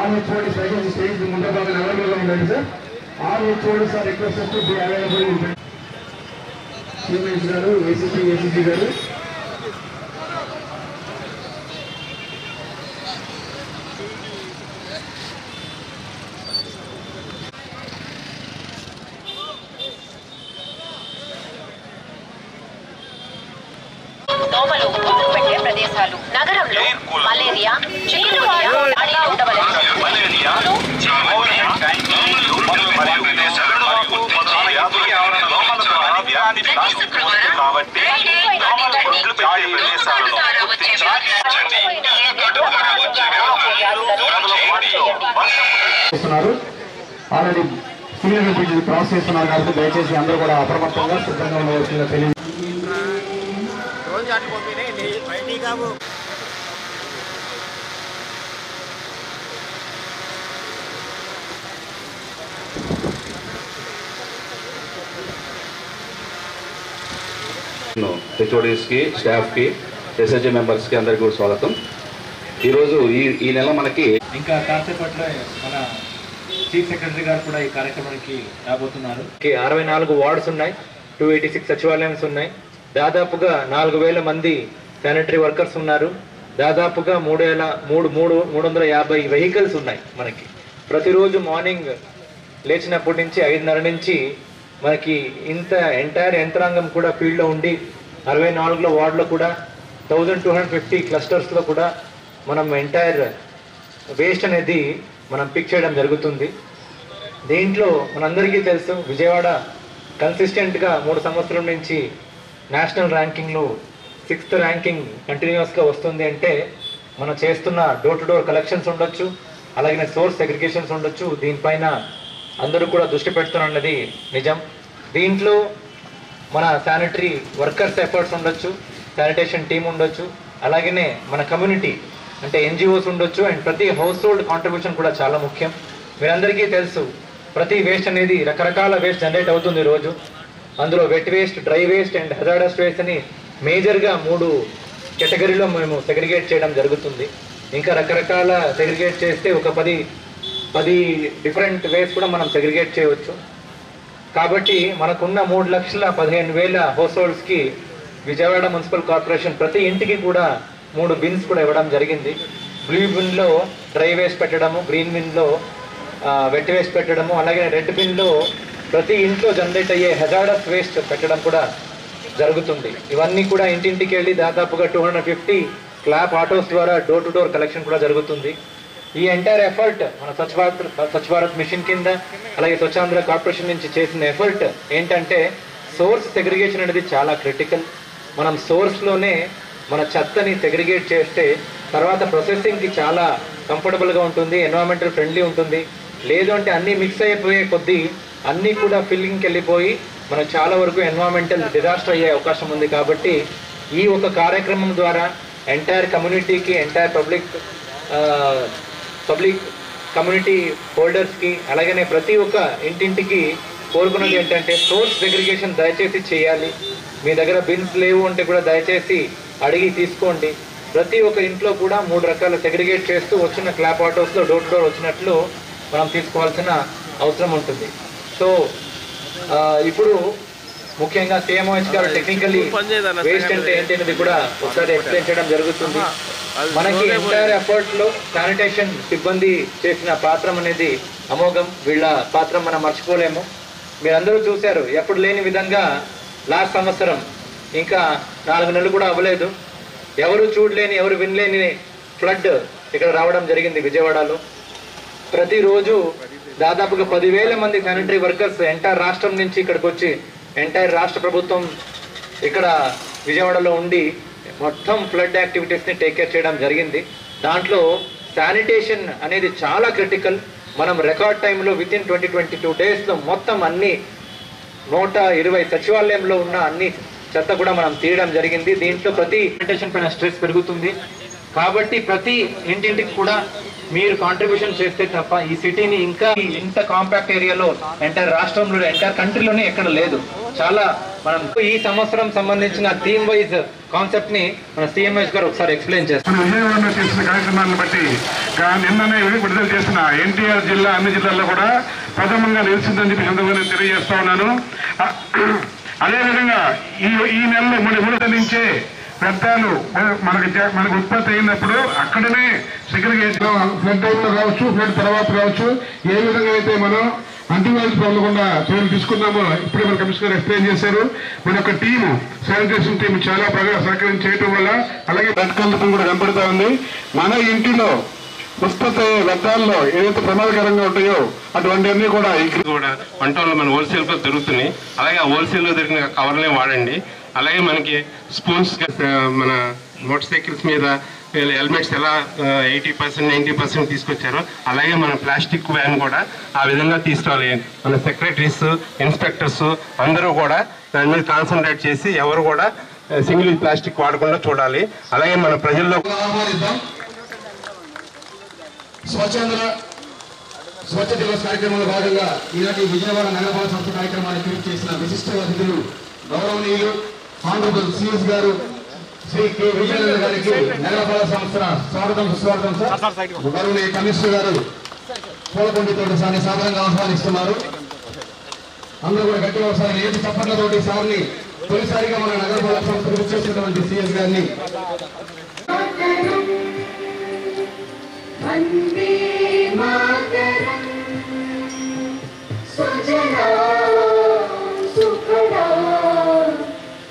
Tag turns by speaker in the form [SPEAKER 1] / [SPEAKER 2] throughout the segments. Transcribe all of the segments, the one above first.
[SPEAKER 1] All HODs again stage Mundabagan available sir. All HODs are requested to be available. Chief Garu, ACC Garu.
[SPEAKER 2] దోమలు గుడ్లు పెట్టే ప్రదేశాలు నగరంలో malaria chikungunya దాడిలో ఉండవలెను
[SPEAKER 1] ఆల్రెడీ సీనియర్ క్రాస్ చేస్తున్నారు కాబట్టి దయచేసి అందరూ కూడా అప్రమత్తంగా సిద్ధంగా ఉండవలసిందిగా తెలియదు.
[SPEAKER 3] హెచ్ఓడీస్ కి స్టాఫ్ కి ఎస్ఎస్జే మెంబర్స్ కి అందరికీ కూడా స్వాగతం. ఈరోజు ఈ నెల మనకి
[SPEAKER 4] ఇంకా కాసేపట్లో మన చీఫ్ సెక్రటరీ గారు కూడా ఈ కార్యక్రమానికి రాబోతున్నారు. 64 వార్డ్స్ ఉన్నాయి, 286 సచివాలయాలు ఉన్నాయి, దాదాపుగా 4000 మంది శానిటరీ వర్కర్స్ ఉన్నారు, దాదాపుగా 350 వెహికల్స్ ఉన్నాయి. మనకి ప్రతిరోజు మార్నింగ్ లేచినప్పటి నుంచి 5:30 నుంచి మనకి ఇంత ఎంటైర్ యంత్రాంగం కూడా ఫీల్డ్లో ఉండి 64 వార్డులో కూడా 1250 క్లస్టర్స్లో కూడా మనం ఎంటైర్ వేస్ట్ అనేది మనం పిక్ చేయడం జరుగుతుంది. దీంట్లో మనందరికీ తెలుసు విజయవాడ కన్సిస్టెంట్గా 3 సంవత్సరం నుంచి నేషనల్ ర్యాంకింగ్లో 6th ర్యాంకింగ్ కంటిన్యూస్గా వస్తుంది. అంటే మనం చేస్తున్న డోర్ టు డోర్ కలెక్షన్స్ ఉండొచ్చు, అలాగే సోర్స్ సెగ్రిగేషన్స్ ఉండొచ్చు, దీనిపైన అందరూ కూడా దృష్టి పెడుతున్నది నిజం. దీంట్లో మన శానిటరీ వర్కర్స్ ఎఫర్ట్స్ ఉండొచ్చు, శానిటేషన్ టీమ్ ఉండొచ్చు, అలాగనే మన కమ్యూనిటీ అంటే ఎన్జిఓస్ ఉండొచ్చు, అండ్ ప్రతి హౌస్ హోల్డ్ కాంట్రిబ్యూషన్ కూడా చాలా ముఖ్యం. మీరందరికీ తెలుసు ప్రతి వేస్ట్ అనేది రకరకాల వేస్ట్ జనరేట్ అవుతుంది రోజు. అందులో wet waste, dry waste and hazardous waste అని మేజర్గా 3 కేటగిరీలో మేము సెగ్రిగేట్ చేయడం జరుగుతుంది. ఇంకా రకరకాల సెగ్రిగేట్ చేస్తే ఒక 10 డిఫరెంట్ వేస్ కూడా మనం సెగ్రిగేట్ చేయవచ్చు. కాబట్టి మనకున్న 3,15,000 హౌస్ హోల్డ్స్కి విజయవాడ మున్సిపల్ కార్పొరేషన్ ప్రతి ఇంటికి కూడా 3 బిన్స్ కూడా ఇవ్వడం జరిగింది. బ్లూ బిన్లో డ్రై వేస్ట్ పెట్టడము, గ్రీన్ బిన్లో వెట్ వేస్ట్ పెట్టడము, అలాగే రెడ్ బిన్లో ప్రతి ఇంట్లో జనరేట్ అయ్యే హజార్డస్ వేస్ట్ పెట్టడం కూడా జరుగుతుంది. ఇవన్నీ కూడా ఇంటింటికి వెళ్ళి దాదాపుగా 250 క్లాప్ ఆటోస్ ద్వారా డోర్ టు డోర్ కలెక్షన్ కూడా జరుగుతుంది. ఈ ఎంటైర్ ఎఫర్ట్ మన స్వచ్ఛ భారత్ మిషన్ కింద అలాగే స్వచ్ఛాంధ్ర కార్పొరేషన్ నుంచి చేసిన ఎఫర్ట్ ఏంటంటే సోర్స్ సెగ్రిగేషన్ అనేది చాలా క్రిటికల్. మనం సోర్స్లోనే మన చెత్తని సెగ్రిగేట్ చేస్తే తర్వాత ప్రాసెసింగ్కి చాలా కంఫర్టబుల్గా ఉంటుంది, ఎన్విరాన్మెంటల్ ఫ్రెండ్లీ ఉంటుంది. లేదు అంటే అన్నీ మిక్స్ అయిపోయే కొద్దీ అన్నీ కూడా ఫిల్లింగ్కి వెళ్ళిపోయి మనకు చాలా వరకు ఎన్విరాన్మెంటల్ డిజాస్టర్ అయ్యే అవకాశం ఉంది. కాబట్టి ఈ ఒక కార్యక్రమం ద్వారా ఎంటైర్ కమ్యూనిటీకి, ఎంటైర్ పబ్లిక్ కమ్యూనిటీ హోల్డర్స్కి అలాగనే ప్రతి ఒక్క ఇంటింటికి కోరుకున్నది ఏంటంటే సోర్స్ సెగ్రిగేషన్ దయచేసి చేయాలి. మీ దగ్గర బిన్స్ లేవు అంటే కూడా దయచేసి అడిగి తీసుకోండి. ప్రతి ఒక్క ఇంట్లో కూడా 3 రకాల సెగ్రిగేట్ చేస్తూ వచ్చిన క్లాప్ ఆటోస్లో డోర్ టు డోర్ వచ్చినట్లు మనం తీసుకోవాల్సిన అవసరం ఉంటుంది. సో ఇప్పుడు ముఖ్యంగా సిఎంఓహెచ్ గారు టెక్నికల్లీ వేస్ట్ అంటే ఏంటి అనేది కూడా ఒకసారి ఎక్స్ప్లెయిన్ చేయడం జరుగుతుంది. మనకి ఎంటైర్ ఎఫర్ట్లో శానిటేషన్ సిబ్బంది చేసిన పాత్ర అనేది అమోఘం. వీళ్ళ పాత్ర మనం మర్చిపోలేము. మీరందరూ చూశారు ఎప్పుడు లేని విధంగా లాస్ట్ సంవత్సరం ఇంకా 4 నెలలు కూడా అవ్వలేదు, ఎవరు చూడలేని ఎవరు వినలేని ఫ్లడ్ ఇక్కడ రావడం జరిగింది విజయవాడలో. ప్రతిరోజు దాదాపుగా 10,000 మంది శానిటరీ వర్కర్స్ ఎంటైర్ రాష్ట్రం నుంచి ఇక్కడికి వచ్చి ఎంటైర్ రాష్ట్ర ప్రభుత్వం ఇక్కడ విజయవాడలో ఉండి మొత్తం ఫ్లడ్ యాక్టివిటీస్ని టేక్ కేర్ చేయడం జరిగింది. దాంట్లో శానిటేషన్ అనేది చాలా క్రిటికల్. మనం రికార్డ్ టైంలో వితిన్ 20-22 డేస్లో మొత్తం అన్ని 120 సచివాలయంలో ఉన్న అన్ని చెత్త కూడా మనం తీయడం జరిగింది. దీంట్లో ప్రతి శానిటేషన్ పైన స్ట్రెస్ పెరుగుతుంది కాబట్టి ప్రతి ఇంటింటికి కూడా మీరు కాంట్రిబ్యూషన్ చేస్తే తప్ప ఈ సిటీని ఇంకా ఇంత కాంపాక్ట్ ఏరియాలో ఎంటైర్ రాష్ట్రంలో ఎంటైర్ కంట్రీలోనే ఎక్కడ లేదు. చాలా మనం ఈ సంవత్సరం సంబంధించిన థీమ్ వైజ్ కాన్సెప్ట్ ని మన సిఎంఎస్ గారు ఒకసారి ఎక్స్ప్లెయిన్ చేస్తారు.
[SPEAKER 5] విజయవాడలో చేసిన కార్యక్రమాలను బట్టి నిన్ననే విడుదల చేసిన ఎన్టీఆర్ జిల్లా అన్ని జిల్లాల్లో కూడా ప్రథమంగా నిలిచిందని చెప్పి సందర్భంగా నేను తెలియజేస్తా ఉన్నాను. అదేవిధంగా ఈ నెలలో 3 నుంచే వ్యర్థాలు మనకు ఉత్పత్తి అయినప్పుడు అక్కడనే సెగ్రిగేషన్ ఫ్లడ్ టైంలో కావచ్చు, ఫ్లడ్ తర్వాత కావచ్చు, ఏ విధంగా అయితే మనం అంటువ్యాధులు ప్రబలకుండా చర్యలు తీసుకున్నామో ఇప్పుడే మన కమిషనర్ ఎక్స్ప్లెయిన్ చేశారు. మన యొక్క టీము శానిటేషన్ టీం చాలా బాగా సహకరించి చేయటం వల్ల అలాగే బతకలతో కూడా కనపడుతూ ఉంది. మన ఇంటిలో ఉత్పత్తి అయ్యే వ్యర్థాల్లో ఏదైతే ప్రమాదకరంగా ఉంటాయో అటువంటివన్నీ కూడా
[SPEAKER 6] వంటల్లో మన హోల్సేల్ గా దొరుకుతున్నాయి. అలాగే ఆ హోల్సేల్ లో దొరికిన కవర్లే వాడండి. అలాగే మనకి స్పూన్స్, మన మోటార్ సైకిల్స్ మీద హెల్మెట్స్ ఎలా 80% 90% తీసుకొచ్చారో అలాగే మన ప్లాస్టిక్ వ్యాన్ కూడా ఆ విధంగా తీసుకోవాలి. మన సెక్రటరీస్, ఇన్స్పెక్టర్స్ అందరూ కూడా దాని మీద కాన్సన్ట్రేట్ చేసి ఎవరు కూడా సింగిల్ యూజ్ ప్లాస్టిక్ వాడకుండా చూడాలి. అలాగే మన ప్రజల్లో
[SPEAKER 1] స్వచ్ఛ దివస్ కార్యక్రమంలో భాగంగా ఈనాటి విజయవాడ నగరపాలక సంస్థ కార్యక్రమాన్ని క్రియేట్ చేసిన విశిష్ట అతిథులు గౌరవనీయులు ఆనరబుల్ సిఎస్ గారు శ్రీ కె విజయేంద్ర గారికి నగరపాలక సంస్థ స్వాగతం సుస్వాగతం సార్. గౌరవనీయ కమిషనర్ గారు పూలకొండితోటి సార్ని సాధారణంగా ఆహ్వానిస్తున్నారు. అందరూ కూడా గట్టిగా ఒకసారి ఏడు చప్పట్లతోటి సార్ని తొలిసారిగా మన నగరపాలక సంస్థ కృషి చేసినటువంటి సిఎస్ గారిని
[SPEAKER 7] వందే మాతరం సుజలా సుఫలా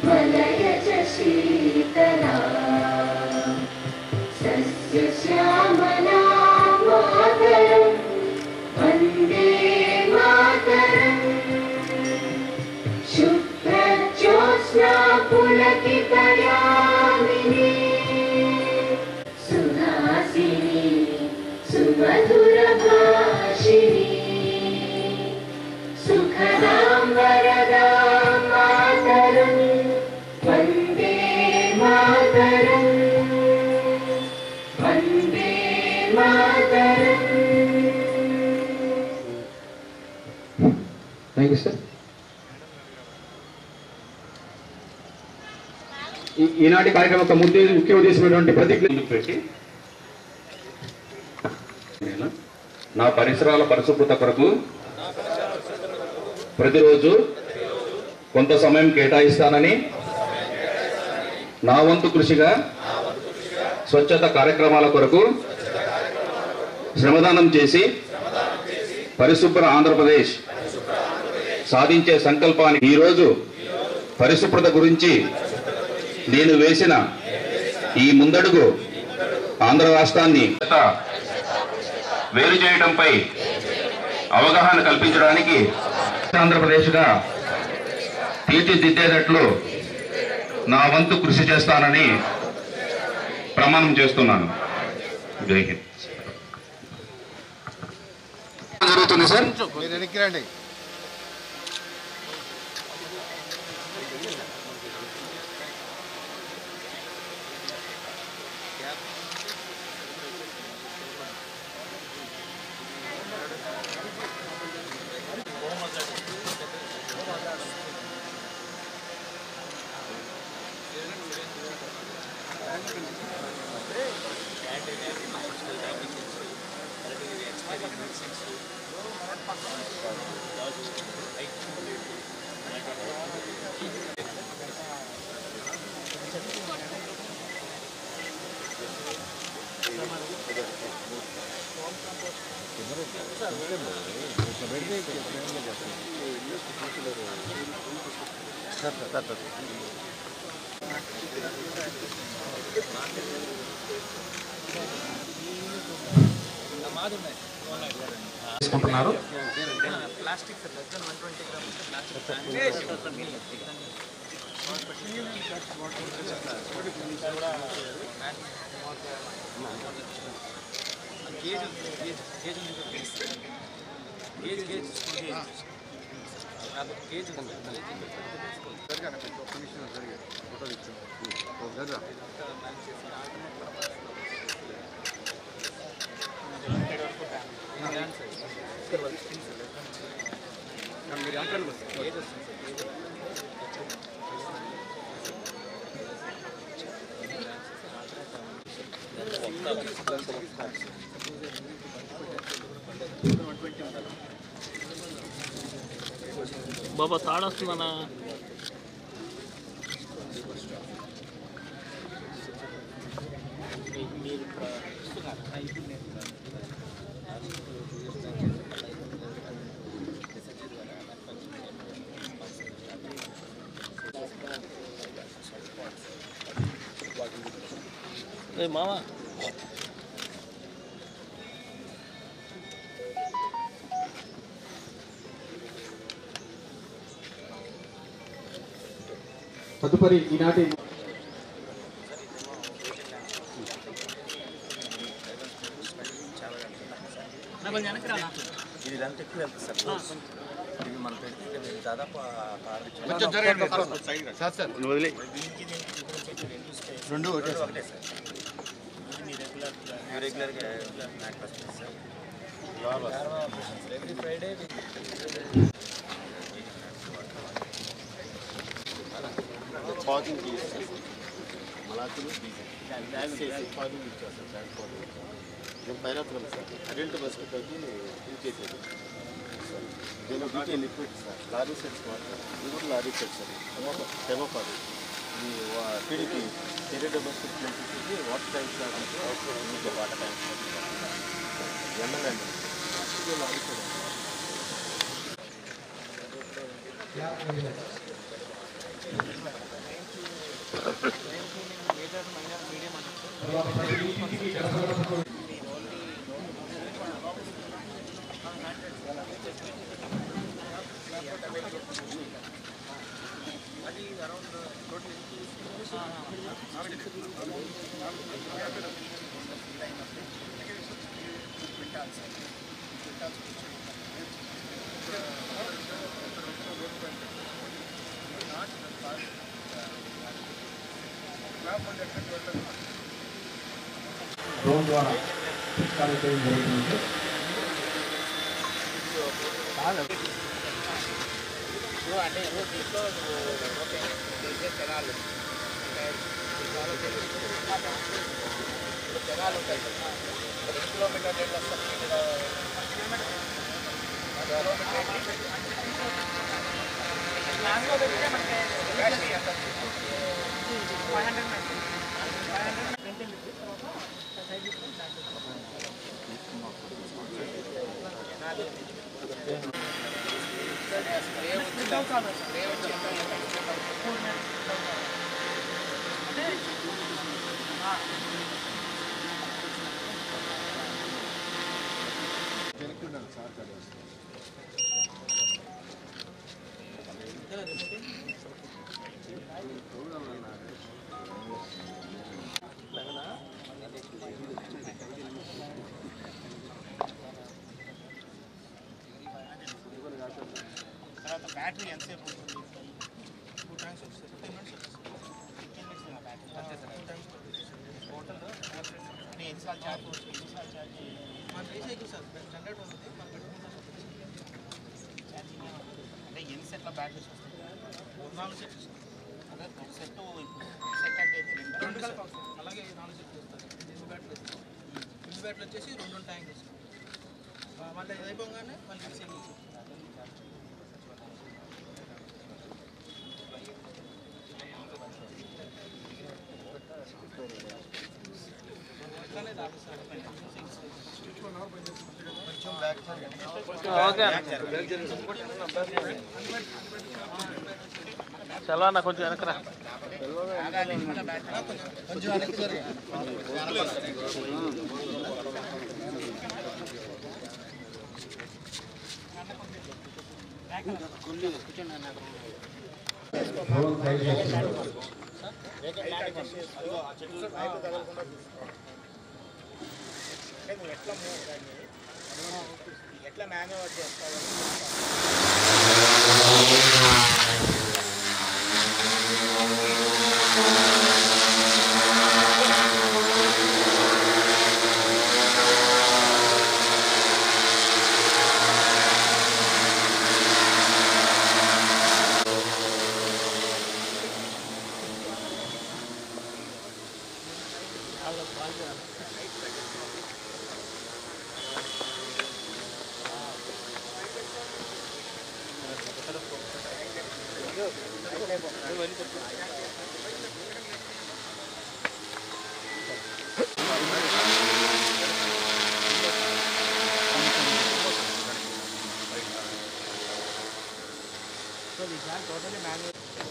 [SPEAKER 7] మలయజ శీతలా సస్య శ్యామలా మాతరం వందే మాతరం శుభ్రజ్యోత్స్నా పులకితయామినీ సుహాసిని సుమధుర భాషిణి సుఖదాం వరదాం మాతరం వందే మాతరం వందే మాతరం.
[SPEAKER 1] Thank you sir. ఈనాటి కార్యక్రమం యొక్క ముఖ్య ఉద్దేశమైనటువంటి ప్రతిజ్ఞ
[SPEAKER 3] పెట్టి నా పరిసరాల పరిశుభ్రత కొరకు ప్రతిరోజు కొంత సమయం కేటాయిస్తానని నా వంతు కృషిగా స్వచ్ఛత కార్యక్రమాల కొరకు శ్రమదానం చేసి పరిశుభ్ర ఆంధ్రప్రదేశ్ సాధించే సంకల్పాన్ని ఈరోజు పరిశుభ్రత గురించి నేను వేసిన ఈ ముందడుగు ఆంధ్ర రాష్ట్రాన్ని వేరు చేయడంపై అవగాహన కల్పించడానికి ఆంధ్రప్రదేశ్గా తీర్చిదిద్దేటట్లు నా వంతు కృషి చేస్తానని ప్రమాణం చేస్తున్నాను. జై హింద్.
[SPEAKER 1] జరుగుతుంది సార్.
[SPEAKER 3] తీసుకుంటున్నారు.
[SPEAKER 8] బాబా తాడొస్తుందన్నా మామా
[SPEAKER 1] తదుపరి ఈనాటి
[SPEAKER 9] ఇది ఎంత ఎక్కువ వెళ్తుంది సార్ ఇది మనం పెడితే దాదాపు రెండు ఒకటే సార్ రెగ్యులర్గా నాకు వస్తుంది సార్ ఎవ్రీ ఫ్రైడే పార్కింగ్ చేస్తారు మలాతులు పార్కింగ్ ఇచ్చేస్తారు ట్రాన్స్పోర్ట్ నేను పైన సార్ అడల్ట్ బస్కి తగ్గి ఫిల్ చేసేది దీనిలో detail liquid sir lorry sets వాడతారు ఇది కూడా లారీ సెట్స్ సార్ టెమోపాడు ఇది టీడీపీ టెరెడ్ బస్కి ఫిల్ చేసి water tanks water tanks MLA ఇది లారీ సెట్
[SPEAKER 1] డ్రోన్ ద్వారా కార్యక్రమం జరుగుతుంది.
[SPEAKER 9] బ్యాటరీ ఎంతసేపు ఉంటుంది? 2 టైమ్స్ వస్తుంది, 15 మినిట్స్ వస్తుంది, 15 మినిట్స్ బ్యాటరీ టోటల్ ఎన్నిసార్లు ఛార్జ్ ఎన్నిసార్లు ఛార్జ్ మన రీసైకిల్ సార్ జనరేట్ ఉంటుంది మన ఛార్జింగ్ అంటే ఎన్ని సెట్ల బ్యాటరీస్ వస్తుంది? 4 సెట్స్ అదే ఒక సెట్ సెట్ అంటే 2 కలిపి అలాగే 4 సెట్లు వస్తుంది. ఎన్ని బ్యాటరీ వస్తుంది? ఎన్ని బ్యాటరీ వచ్చేసి 2 ట్యాంక్ వస్తుంది. మళ్ళీ ఇది అయిపోగానే మళ్ళీ రీసైకిల్
[SPEAKER 8] చలో అన్న కొంచెం వెనకరా.
[SPEAKER 9] కొంచెం వెనక్కి జరిగి ఎట్లా మేనేజ్ చేస్తావు?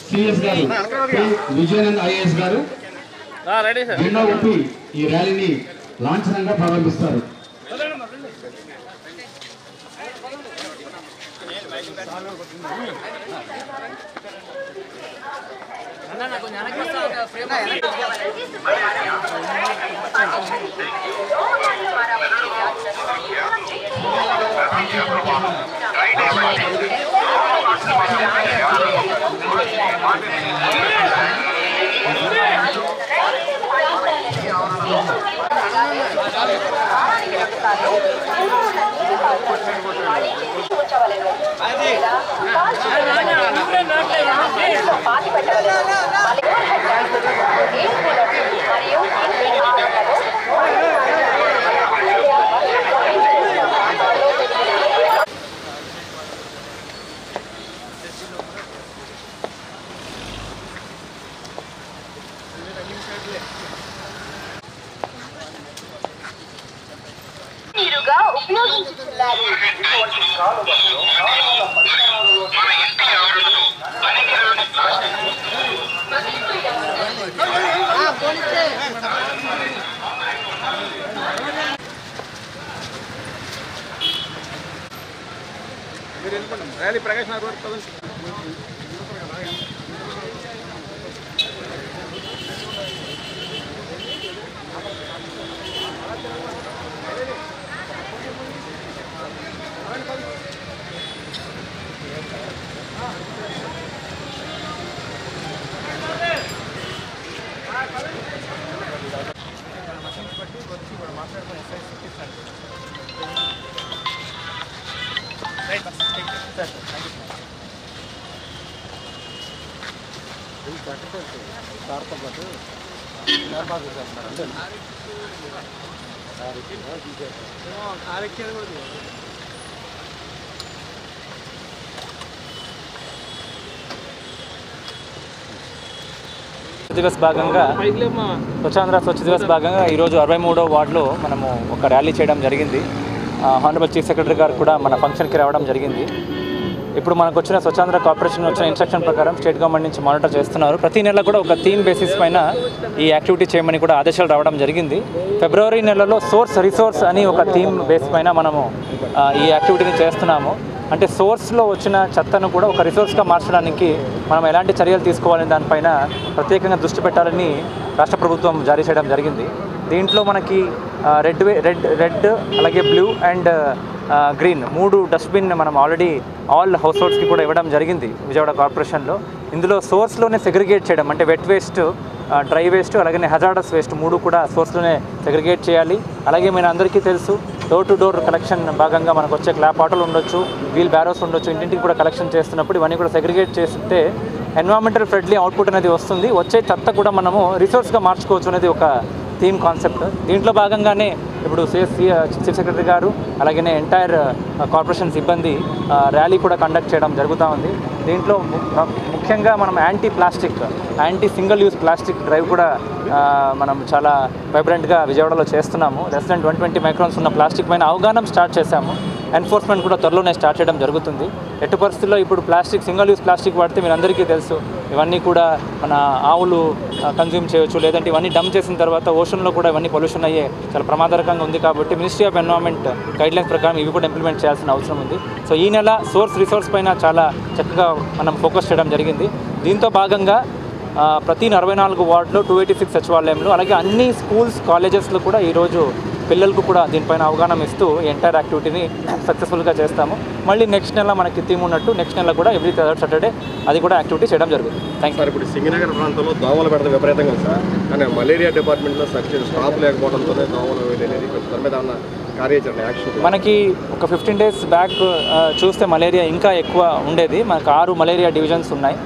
[SPEAKER 1] సిఎస్ గారు విజయానంద్ ఐఏఎస్ గారు జెండా ఊపి ఈ ర్యాలీని లాంఛనంగా ప్రారంభిస్తారు.
[SPEAKER 2] నీరుగా ఉపయోగించుతున్నారు.
[SPEAKER 8] ర్యాలీ ప్రకాశ్ నగర్ రోడ్ పదండి.
[SPEAKER 4] దివస్ భాగంగా స్వచ్ఛాంధ్ర స్వచ్ఛ దివస్ భాగంగా ఈరోజు 63వ వార్డులో మనము ఒక ర్యాలీ చేయడం జరిగింది. హానరబుల్ చీఫ్ సెక్రటరీ గారు కూడా మన ఫంక్షన్కి రావడం జరిగింది. ఇప్పుడు మనకు వచ్చిన స్వచ్ఛాంధ్ర కార్పొరేషన్ వచ్చిన ఇన్స్ట్రక్షన్ ప్రకారం స్టేట్ గవర్నమెంట్ నుంచి మానిటర్ చేస్తున్నారు. ప్రతి నెల కూడా ఒక థీమ్ బేసిస్ పైన ఈ యాక్టివిటీ చేయమని కూడా ఆదేశాలు రావడం జరిగింది. ఫిబ్రవరి నెలలో సోర్స్ రిసోర్స్ అని ఒక థీమ్ బేస్ పైన మనము ఈ యాక్టివిటీని చేస్తున్నాము. అంటే సోర్స్లో వచ్చిన చెత్తను కూడా ఒక రిసోర్స్గా మార్చడానికి మనం ఎలాంటి చర్యలు తీసుకోవాలని దానిపైన ప్రత్యేకంగా దృష్టి పెట్టాలని రాష్ట్ర ప్రభుత్వం జారీ చేయడం జరిగింది. దీంట్లో మనకి రెడ్ అలాగే బ్లూ అండ్ గ్రీన్ 3 డస్ట్బిన్ మనం ఆల్రెడీ ఆల్ హౌస్ హోల్డ్స్కి కూడా ఇవ్వడం జరిగింది విజయవాడ కార్పొరేషన్లో. ఇందులో సోర్స్లోనే సెగ్రిగేట్ చేయడం అంటే వెట్ వేస్ట్, డ్రై వేస్ట్ అలాగే హజార్డస్ వేస్ట్ 3 కూడా సోర్స్లోనే సెగ్రిగేట్ చేయాలి. అలాగే మన అందరికీ తెలుసు డోర్ టు డోర్ కలెక్షన్ భాగంగా మనకు వచ్చే క్లాప్ ఆటోలు ఉండొచ్చు, వీల్ బ్యారోస్ ఉండొచ్చు, ఇంటింటికి కూడా కలెక్షన్ చేస్తున్నప్పుడు ఇవన్నీ కూడా సెగ్రిగేట్ చేస్తే ఎన్విరాన్మెంటల్ ఫ్రెండ్లీ అవుట్పుట్ అనేది వస్తుంది. వచ్చే చెత్త కూడా మనము రిసోర్స్గా మార్చుకోవచ్చు అనేది ఒక థీమ్ కాన్సెప్ట్. దీంట్లో భాగంగానే ఇప్పుడు చీఫ్ సెక్రటరీ గారు అలాగే ఎంటైర్ కార్పొరేషన్ సిబ్బంది ర్యాలీ కూడా కండక్ట్ చేయడం జరుగుతూ ఉంది. దీంట్లో ముఖ్యంగా మనం anti single use plastic drive కూడా మనం చాలా వైబ్రెంట్గా విజయవాడలో చేస్తున్నాము. లెస్ దెన్ 120 మైక్రాన్స్ ఉన్న ప్లాస్టిక్ పైన అవగాహన స్టార్ట్ చేశాము. ఎన్ఫోర్స్మెంట్ కూడా త్వరలోనే స్టార్ట్ చేయడం జరుగుతుంది. ఎట్టి పరిస్థితుల్లో ఇప్పుడు సింగిల్ యూజ్ ప్లాస్టిక్ వాడితే మీరు అందరికీ తెలుసు ఇవన్నీ కూడా మన ఆవులు కన్జ్యూమ్ చేయొచ్చు, లేదంటే ఇవన్నీ డంప్ చేసిన తర్వాత ఓషన్లో కూడా ఇవన్నీ పొల్యూషన్ అయ్యే చాలా ప్రమాదకరంగా ఉంది. కాబట్టి మినిస్ట్రీ ఆఫ్ ఎన్విరాన్మెంట్ గైడ్లైన్స్ ప్రకారం ఇవి కూడా ఇంప్లిమెంట్ చేయాల్సిన అవసరం ఉంది. సో ఈ నెల రిసోర్స్ పైన చాలా చక్కగా మనం ఫోకస్ చేయడం జరిగింది. దీంతో భాగంగా ప్రతి 44 వార్డులో 286 సచివాలయంలో అలాగే అన్ని స్కూల్స్ కాలేజెస్లో కూడా ఈరోజు పిల్లలకు కూడా దీనిపైన అవగాహన ఇస్తూ ఎంటైర్ యాక్టివిటీని సక్సెస్ఫుల్గా చేస్తాము. మళ్ళీ నెక్స్ట్ నెల మనకి థీమ్ ఉన్నట్టు నెక్స్ట్ నెల కూడా ఎవ్రీ థర్డ్ సాటర్డే అది కూడా యాక్టివిటీ చేయడం జరుగుతుంది. Thank you.
[SPEAKER 9] ఇప్పుడు సింగనగర్ ప్రాంతంలో దోమలు పెడతాం విపరీతంగా సార్, కానీ మలేరియా డిపార్ట్మెంట్లో స్టాఫ్ లేకపోవడంతోనే దోమలు అనేది దాని మీద ఉన్న కార్యాచరణ యాక్షన్
[SPEAKER 4] మనకి ఒక 15 days బ్యాక్ చూస్తే మలేరియా ఇంకా ఎక్కువ ఉండేది. మనకు 6 మలేరియా డివిజన్స్ ఉన్నాయి.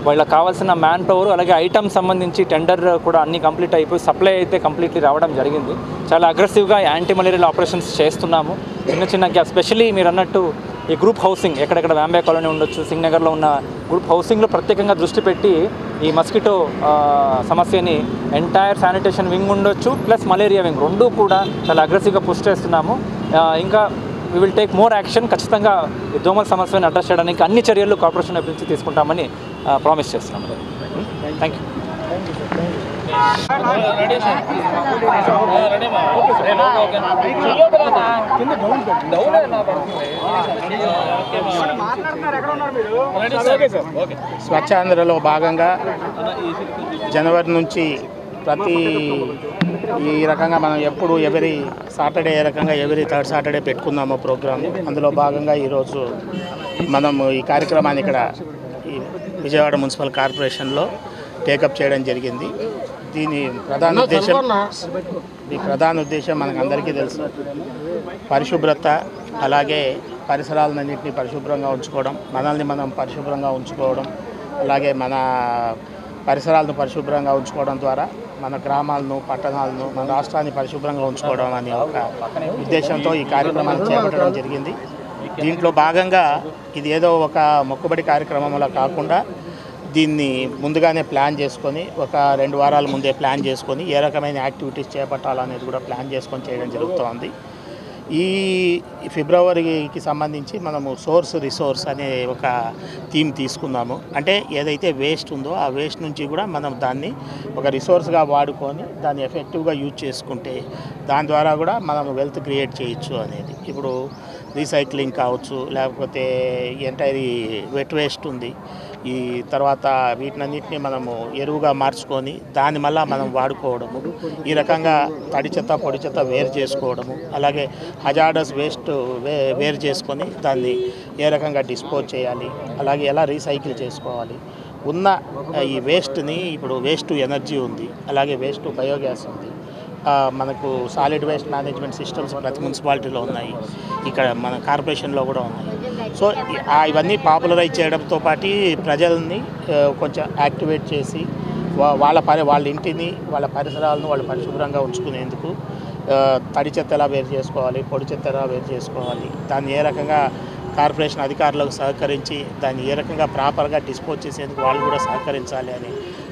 [SPEAKER 10] వాళ్ళకి కావాల్సిన మ్యాన్ పవర్ అలాగే ఐటమ్ సంబంధించి టెండర్ కూడా అన్ని కంప్లీట్ అయిపోయి సప్లై అయితే కంప్లీట్లీ రావడం జరిగింది. చాలా అగ్రెసివ్గా యాంటీ మలేరియల్ ఆపరేషన్స్ చేస్తున్నాము. చిన్న చిన్న గ్యాప్ స్పెషల్లీ మీరు అన్నట్టు ఈ గ్రూప్ హౌసింగ్ ఎక్కడెక్కడ వ్యాంబే కాలనీ ఉండొచ్చు, సింగ్నగర్లో ఉన్న గ్రూప్ హౌసింగ్లో ప్రత్యేకంగా దృష్టి పెట్టి ఈ మస్కిటో సమస్యని ఎంటైర్ శానిటేషన్ వింగ్ ఉండొచ్చు ప్లస్ మలేరియా వింగ్ రెండూ కూడా చాలా అగ్రెసివ్గా పుష్ చేస్తున్నాము. ఇంకా we will take more action. ఖచ్చితంగా ఈ దోమల సమస్యను అడ్రస్ చేయడానికి అన్ని చర్యలు కార్పొరేషన్ వైపు నుంచి తీసుకుంటామని ప్రామిస్ చేస్తున్నాము. Thank you.
[SPEAKER 11] స్వచ్ఛాంధ్రలో భాగంగా జనవరి నుంచి ప్రతి ఈ రకంగా మనం ఎప్పుడు ఎవరీ సాటర్డే ఏ రకంగా ఎవరీ థర్డ్ సాటర్డే పెట్టుకున్నామో ప్రోగ్రాము. అందులో భాగంగా ఈరోజు మనం ఈ కార్యక్రమాన్ని ఇక్కడ ఈ విజయవాడ మున్సిపల్ కార్పొరేషన్లో టేకప్ చేయడం జరిగింది. దీని ప్రధాన ఉద్దేశం మనకు అందరికీ తెలుసు, పరిశుభ్రత అలాగే పరిసరాలన్నింటినీ పరిశుభ్రంగా ఉంచుకోవడం, మనల్ని మనం పరిశుభ్రంగా ఉంచుకోవడం, అలాగే మన పరిసరాలను పరిశుభ్రంగా ఉంచుకోవడం ద్వారా మన గ్రామాలను పట్టణాలను మన రాష్ట్రాన్ని పరిశుభ్రంగా ఉంచుకోవడం అనే ఒక ఉద్దేశంతో ఈ కార్యక్రమాన్ని చేపట్టడం జరిగింది. దీంట్లో భాగంగా ఇది ఏదో ఒక మొక్కుబడి కార్యక్రమంలో కాకుండా దీన్ని ముందుగానే ప్లాన్ చేసుకొని ఒక 2 వారాల ముందే ప్లాన్ చేసుకొని ఏ రకమైన యాక్టివిటీస్ చేపట్టాలనేది కూడా ప్లాన్ చేసుకొని చేయడం జరుగుతోంది. ఈ ఫిబ్రవరికి సంబంధించి మనము సోర్స్ రిసోర్స్ అనే ఒక థీమ్ తీసుకున్నాము. అంటే ఏదైతే వేస్ట్ ఉందో ఆ వేస్ట్ నుంచి కూడా మనం దాన్ని ఒక రిసోర్స్గా వాడుకొని దాన్ని ఎఫెక్టివ్గా యూజ్ చేసుకుంటే దాని ద్వారా కూడా మనం వెల్త్ క్రియేట్ చేయొచ్చు అనేది. ఇప్పుడు రీసైక్లింగ్ కావచ్చు, లేకపోతే ఎంటైర్ వెట్ వేస్ట్ ఉంది, ఈ తర్వాత వీటినన్నింటినీ మనము ఎరువుగా మార్చుకొని దాన్ని మళ్ళీ మనం వాడుకోవడము, ఈ రకంగా తడి చెత్త పొడి చెత్త వేరు చేసుకోవడము, అలాగే హజార్డస్ వేస్ట్ వేరు చేసుకొని దాన్ని ఏ రకంగా డిస్పోజ్ చేయాలి, అలాగే ఎలా రీసైకిల్ చేసుకోవాలి, ఉన్న ఈ వేస్ట్ని ఇప్పుడు వేస్ట్ టు ఎనర్జీ ఉంది, అలాగే వేస్ట్ టు బయోగ్యాస్ ఉంది, మనకు సాలిడ్ వేస్ట్ మేనేజ్మెంట్ సిస్టమ్స్ ప్రతి మున్సిపాలిటీలో ఉన్నాయి, ఇక్కడ మన కార్పొరేషన్లో కూడా ఉన్నాయి. సో ఇవన్నీ పాపులరైజ్ చేయడంతో పాటు ప్రజల్ని కొంచెం యాక్టివేట్ చేసి వాళ్ళ ఇంటిని వాళ్ళ పరిసరాలను వాళ్ళు పరిశుభ్రంగా ఉంచుకునేందుకు తడి చెత్త ఎలా వేరు చేసుకోవాలి, పొడి చెత్త ఎలా వేరు చేసుకోవాలి, దాన్ని ఏ రకంగా కార్పొరేషన్ అధికారులకు సహకరించి దాన్ని ఏ రకంగా ప్రాపర్గా డిస్పోజ్ చేసేందుకు వాళ్ళు కూడా సహకరించాలి అని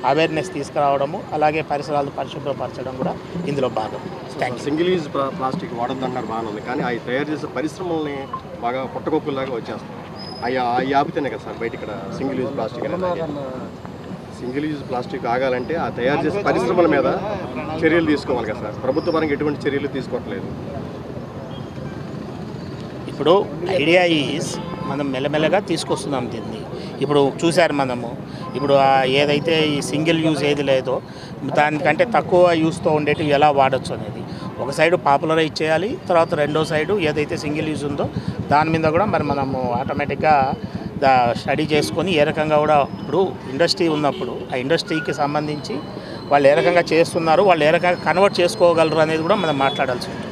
[SPEAKER 11] అవేర్నెస్ తీసుకురావడము, అలాగే పరిసరాలను పరిశుభ్రపరచడం కూడా ఇందులో భాగం.
[SPEAKER 12] సింగిల్ యూజ్ ప్లాస్టిక్ వాడొద్దన్నారు బాగానే ఉంది, కానీ అవి తయారు చేసే పరిశ్రమల్ని బాగా పుట్టగొప్పులాగా వచ్చేస్తాం. అవి ఆపితేనే కదా సార్ బయట ఇక్కడ సింగిల్ యూజ్ ప్లాస్టిక్ అనేది. సింగిల్ యూజ్ ప్లాస్టిక్ ఆగాలంటే ఆ తయారు చేసే పరిశ్రమల మీద చర్యలు తీసుకోవాలి కదా సార్. ప్రభుత్వ పరంగా ఎటువంటి చర్యలు తీసుకోవట్లేదు.
[SPEAKER 11] ఇప్పుడు ఐడియా ఈజ్ మనం మెల్లమెల్లగా తీసుకొస్తున్నాం దీన్ని. ఇప్పుడు చూశారు మనము, ఇప్పుడు ఏదైతే ఈ సింగిల్ యూజ్ ఏది లేదో దానికంటే తక్కువ యూస్తో ఉండేటివి ఎలా వాడచ్చు అనేది ఒక సైడు పాపులరైజ్ చేయాలి. తర్వాత రెండో సైడు ఏదైతే సింగిల్ యూజ్ ఉందో దాని మీద కూడా మరి మనము ఆటోమేటిక్గా స్టడీ చేసుకొని ఏ రకంగా కూడా ఇప్పుడు ఇండస్ట్రీ ఉన్నప్పుడు ఆ ఇండస్ట్రీకి సంబంధించి వాళ్ళు ఏ రకంగా చేస్తున్నారు, వాళ్ళు ఏ రకంగా కన్వర్ట్ చేసుకోగలరు అనేది కూడా మనం మాట్లాడాల్సి ఉంటుంది.